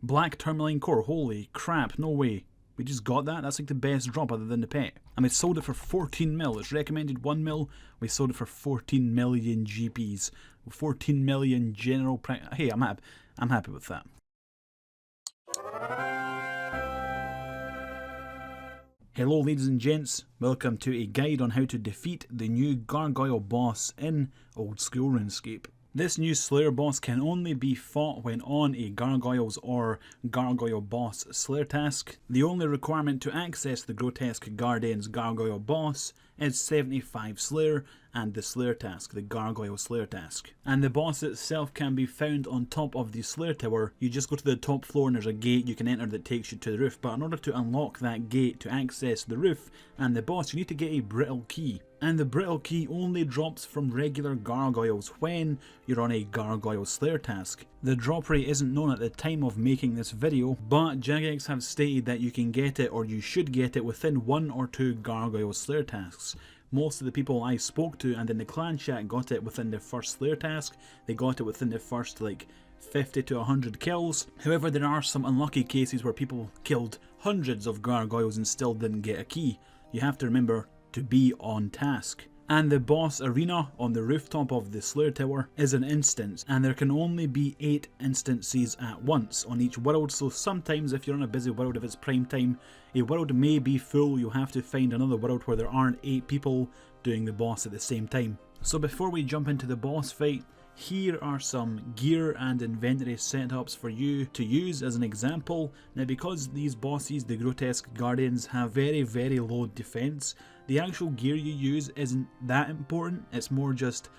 Black Tourmaline Core, holy crap, no way. We just got that? That's like the best drop other than the pet. And we sold it for 14 mil. It's recommended 1 mil. We sold it for 14 million GPs. 14 million general price. Hey, I'm happy with that. Hello ladies and gents, welcome to a guide on how to defeat the new Gargoyle boss in old school RuneScape. This new Slayer boss can only be fought when on a Gargoyles or Gargoyle boss Slayer task. The only requirement to access the Grotesque Guardian's Gargoyle boss is 75 Slayer and the Slayer task, the Gargoyle Slayer task. And the boss itself can be found on top of the Slayer tower. You just go to the top floor and there's a gate you can enter that takes you to the roof, but in order to unlock that gate to access the roof and the boss, you need to get a brittle key. And the brittle key only drops from regular gargoyles when you're on a Gargoyle Slayer task. The drop rate isn't known at the time of making this video, but Jagex have stated that you can get it, or you should get it, within 1 or 2 Gargoyle Slayer tasks. Most of the people I spoke to and in the clan chat got it within their first Slayer task. They got it within the first like 50 to 100 kills. However, there are some unlucky cases where people killed hundreds of gargoyles and still didn't get a key. You have to remember to be on task. And the boss arena on the rooftop of the Slayer tower is an instance, and there can only be 8 instances at once on each world, so sometimes if you're on a busy world, if it's prime time, a world may be full. You'll have to find another world where there aren't 8 people doing the boss at the same time. So before we jump into the boss fight, here are some gear and inventory setups for you to use as an example. Now, because these bosses, the Grotesque Guardians, have very low defense, the actual gear you use isn't that important. It's more just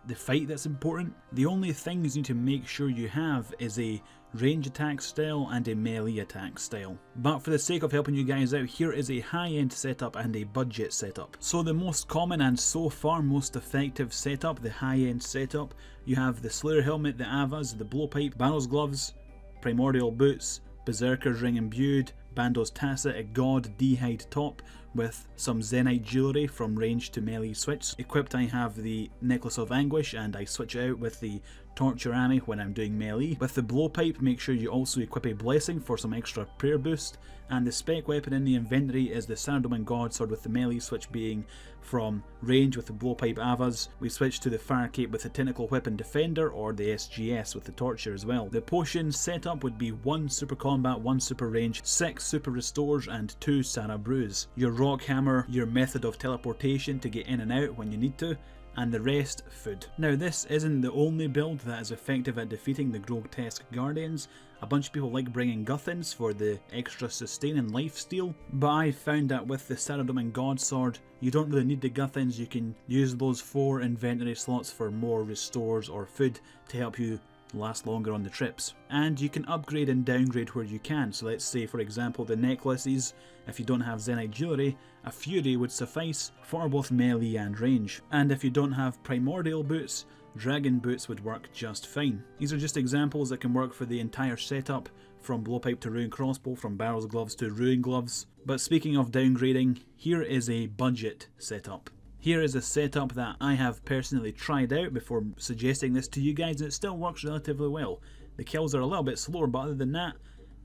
the fight that's important. The only things you need to make sure you have is a range attack style and a melee attack style. But for the sake of helping you guys out, here is a high-end setup and a budget setup. So the most common and so far most effective setup, the high-end setup, you have the Slayer helmet, the Avas, the blowpipe, Barrel's gloves, primordial boots, Berserker's ring imbued, Bando's tacit, a god D-hide top with some Zenite jewellery from range to melee switch. Equipped I have the Necklace of Anguish and I switch it out with the Torture Army when I'm doing melee. With the blowpipe, make sure you also equip a blessing for some extra prayer boost, and the spec weapon in the inventory is the Sandalman God Sword with the melee switch being from range with the blowpipe Avas. We switch to the Fire Cape with the Tentacle Weapon Defender or the SGS with the Torture as well. The potion setup would be 1 super combat, 1 super range, 6 super restores and 2 Sarah Brews. Your rock hammer, your method of teleportation to get in and out when you need to, and the rest food. Now this isn't the only build that is effective at defeating the Grotesque Guardians. A bunch of people like bringing Guthins for the extra sustain and lifesteal, but I found that with the Saradomin God Sword you don't really need the Guthins. You can use those 4 inventory slots for more restores or food to help you last longer on the trips. And you can upgrade and downgrade where you can. So let's say for example the necklaces, if you don't have Zenite jewellery, a Fury would suffice for both melee and range. And if you don't have primordial boots, dragon boots would work just fine. These are just examples that can work for the entire setup, from blowpipe to rune crossbow, from barrel's gloves to rune gloves. But speaking of downgrading, here is a budget setup. Here is a setup that I have personally tried out before suggesting this to you guys, and it still works relatively well. The kills are a little bit slower, but other than that,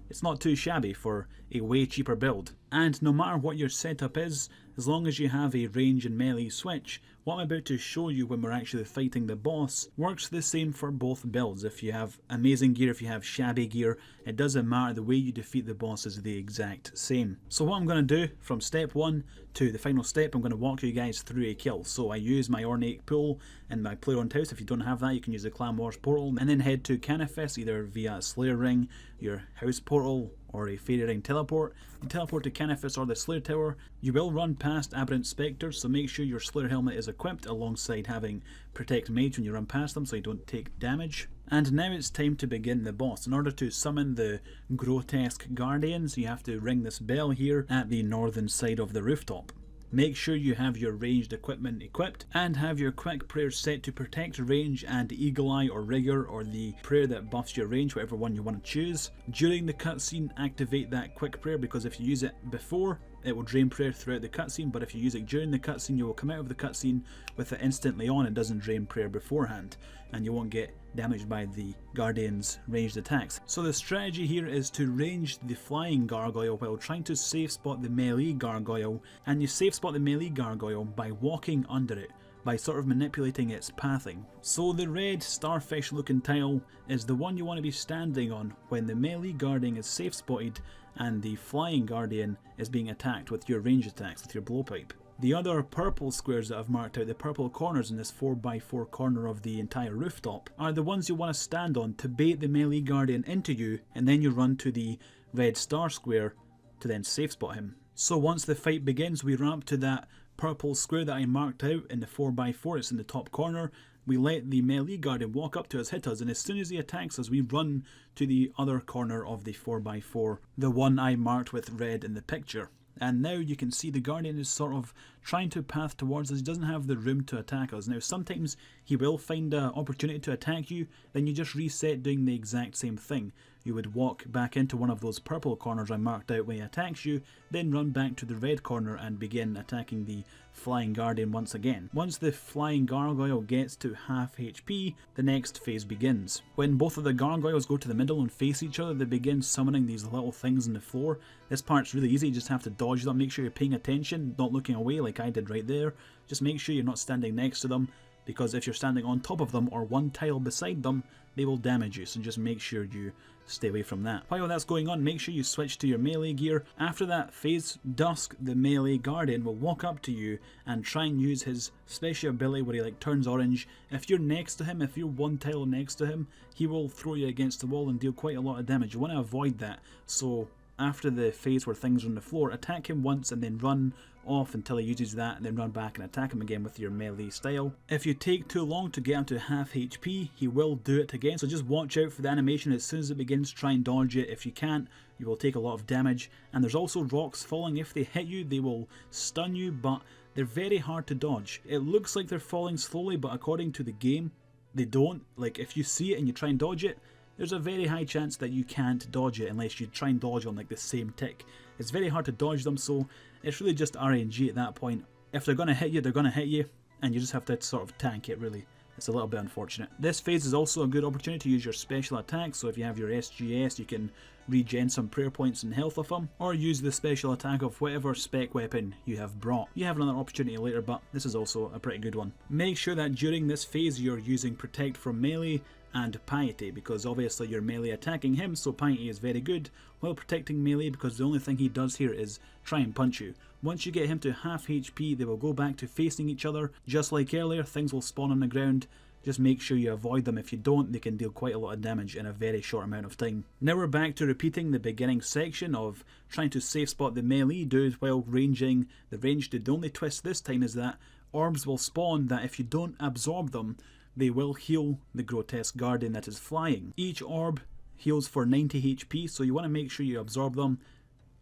it's not too shabby for a way cheaper build. And no matter what your setup is, as long as you have a range and melee switch, what I'm about to show you when we're actually fighting the boss works the same for both builds. If you have amazing gear, if you have shabby gear, it doesn't matter, the way you defeat the boss is the exact same. So what I'm going to do from step 1 to the final step, I'm going to walk you guys through a kill. So I use my Ornate Pool in my player on house. If you don't have that, you can use the Clan Wars portal, and then head to Canifest either via a Slayer ring, your house portal, or a Fairy Ring teleport. You teleport to Canifest or the Slayer Tower. You will run past Aberrant Spectres, so make sure your Slayer helmet is equipped alongside having Protect Mage when you run past them so you don't take damage. And now it's time to begin the boss. In order to summon the Grotesque Guardians, you have to ring this bell here at the northern side of the rooftop. Make sure you have your ranged equipment equipped and have your quick prayer set to protect range and eagle eye or rigor, or the prayer that buffs your range, whatever one you want to choose. During the cutscene, activate that quick prayer, because if you use it before, it will drain prayer throughout the cutscene, but if you use it during the cutscene, you will come out of the cutscene with it instantly on. It doesn't drain prayer beforehand, and you won't get damaged by the Guardian's ranged attacks. So the strategy here is to range the flying Gargoyle while trying to safe spot the melee Gargoyle, and you safe spot the melee Gargoyle by walking under it, by sort of manipulating its pathing. So the red starfish looking tile is the one you want to be standing on when the melee Guardian is safe spotted and the flying Guardian is being attacked with your range attacks, with your blowpipe. The other purple squares that I've marked out, the purple corners in this 4x4 corner of the entire rooftop, are the ones you want to stand on to bait the melee Guardian into you, and then you run to the red star square to then safe spot him. So once the fight begins, we run up to that purple square that I marked out in the 4x4, it's in the top corner. We let the melee Guardian walk up to us, hit us, and as soon as he attacks us, we run to the other corner of the 4x4, the one I marked with red in the picture. And now you can see the Guardian is sort of trying to path towards us. He doesn't have the room to attack us. Now sometimes he will find an opportunity to attack you, then you just reset doing the exact same thing. You would walk back into one of those purple corners I marked out when he attacks you, then run back to the red corner and begin attacking the flying Guardian once again. Once the flying Gargoyle gets to half HP, the next phase begins. When both of the Gargoyles go to the middle and face each other, they begin summoning these little things on the floor. This part's really easy, you just have to dodge them. Make sure you're paying attention, not looking away like I did right there. Just make sure you're not standing next to them, because if you're standing on top of them or one tile beside them, they will damage you, so just make sure you stay away from that. While that's going on, make sure you switch to your melee gear. After that phase, Dusk, the melee Guardian, will walk up to you and try and use his special ability where he like turns orange. If you're next to him, if you're one tile next to him, he will throw you against the wall and deal quite a lot of damage. You want to avoid that, so after the phase where things are on the floor, attack him once and then run off until he uses that, and then run back and attack him again with your melee style. If you take too long to get him to half HP, he will do it again, so just watch out for the animation. As soon as it begins, try and dodge it. If you can't, you will take a lot of damage. And there's also rocks falling. If they hit you, they will stun you, but they're very hard to dodge. It looks like they're falling slowly, but according to the game, they don't. Like, if you see it and you try and dodge it, there's a very high chance that you can't dodge it unless you try and dodge on like the same tick. It's very hard to dodge them, so it's really just RNG at that point. If they're going to hit you, they're going to hit you, and you just have to sort of tank it really. It's a little bit unfortunate. This phase is also a good opportunity to use your special attacks, so if you have your SGS, you can regen some prayer points and health of them, or use the special attack of whatever spec weapon you have brought. You have another opportunity later, but this is also a pretty good one. Make sure that during this phase you're using Protect from melee and Piety, because obviously you're melee attacking him, so Piety is very good, while protecting melee because the only thing he does here is try and punch you. Once you get him to half HP, they will go back to facing each other. Just like earlier, things will spawn on the ground. Just make sure you avoid them. If you don't, they can deal quite a lot of damage in a very short amount of time. Now we're back to repeating the beginning section of trying to safe spot the melee dude while ranging the ranged dude. The only twist this time is that orbs will spawn that if you don't absorb them, they will heal the Grotesque Guardian that is flying. Each orb heals for 90 HP, so you want to make sure you absorb them.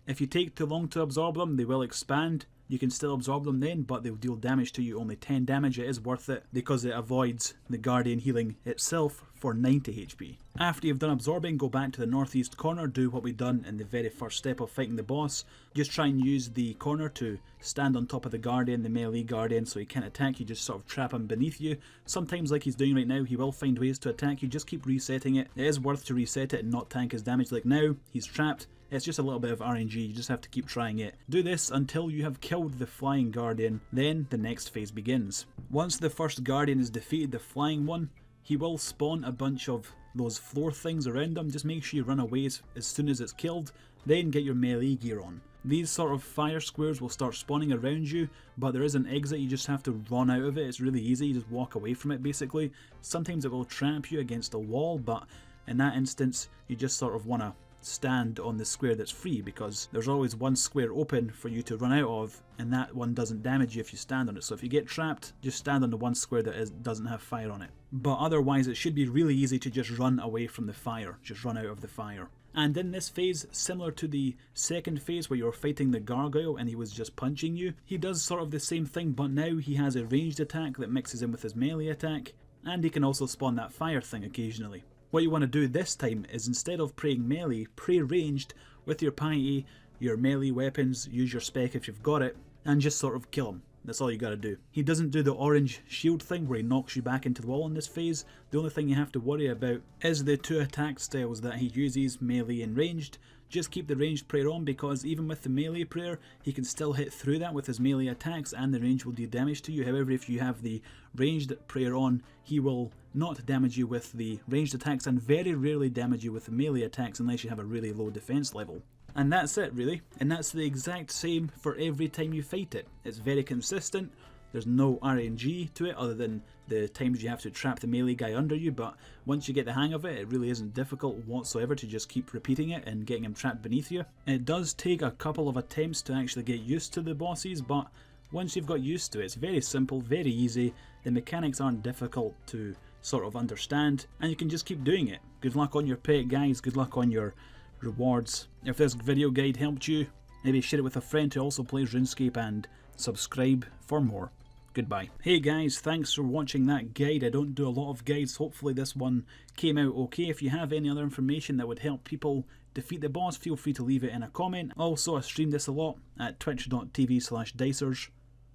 If you take too long to absorb them, they will expand. You can still absorb them then, but they'll deal damage to you, only 10 damage. It is worth it because it avoids the Guardian healing itself for 90 HP. After you've done absorbing, go back to the northeast corner, do what we've done in the very first step of fighting the boss. Just try and use the corner to stand on top of the Guardian, the melee Guardian, so he can't attack you, just sort of trap him beneath you. Sometimes, like he's doing right now, he will find ways to attack you, just keep resetting it. It is worth to reset it and not tank his damage. Like now, he's trapped. It's just a little bit of RNG, you just have to keep trying it. Do this until you have killed the flying Guardian, then the next phase begins. Once the first Guardian is defeated, the flying one, he will spawn a bunch of those floor things around him. Just make sure you run away as soon as it's killed, then get your melee gear on. These sort of fire squares will start spawning around you, but there is an exit, you just have to run out of it. It's really easy, you just walk away from it basically. Sometimes it will trap you against a wall, but in that instance, you just sort of want to stand on the square that's free, because there's always one square open for you to run out of, and that one doesn't damage you if you stand on it. So if you get trapped, just stand on the one square that doesn't have fire on it. But otherwise it should be really easy to just run away from the fire, just run out of the fire. And in this phase, similar to the second phase where you're fighting the Gargoyle and he was just punching you, he does sort of the same thing, but now he has a ranged attack that mixes in with his melee attack, and he can also spawn that fire thing occasionally. What you want to do this time is, instead of praying melee, pray ranged with your piety, your melee weapons, use your spec if you've got it, and just sort of kill him. That's all you gotta do. He doesn't do the orange shield thing where he knocks you back into the wall in this phase. The only thing you have to worry about is the two attack styles that he uses, melee and ranged. Just keep the ranged prayer on, because even with the melee prayer, he can still hit through that with his melee attacks and the range will do damage to you. However, if you have the ranged prayer on, he will not damage you with the ranged attacks and very rarely damage you with the melee attacks unless you have a really low defense level. And that's it really, and that's the exact same for every time you fight it. It's very consistent, there's no RNG to it other than the times you have to trap the melee guy under you, but once you get the hang of it, it really isn't difficult whatsoever to just keep repeating it and getting him trapped beneath you. It does take a couple of attempts to actually get used to the bosses, but once you've got used to it, it's very simple, very easy, the mechanics aren't difficult to sort of understand, and you can just keep doing it. Good luck on your pet, guys, good luck on your rewards. If this video guide helped you, maybe share it with a friend who also plays RuneScape and subscribe for more. Goodbye. Hey guys, thanks for watching that guide. I don't do a lot of guides, hopefully this one came out okay. If you have any other information that would help people defeat the boss, feel free to leave it in a comment. Also, I stream this a lot at twitch.tv/dicers.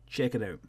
Check it out.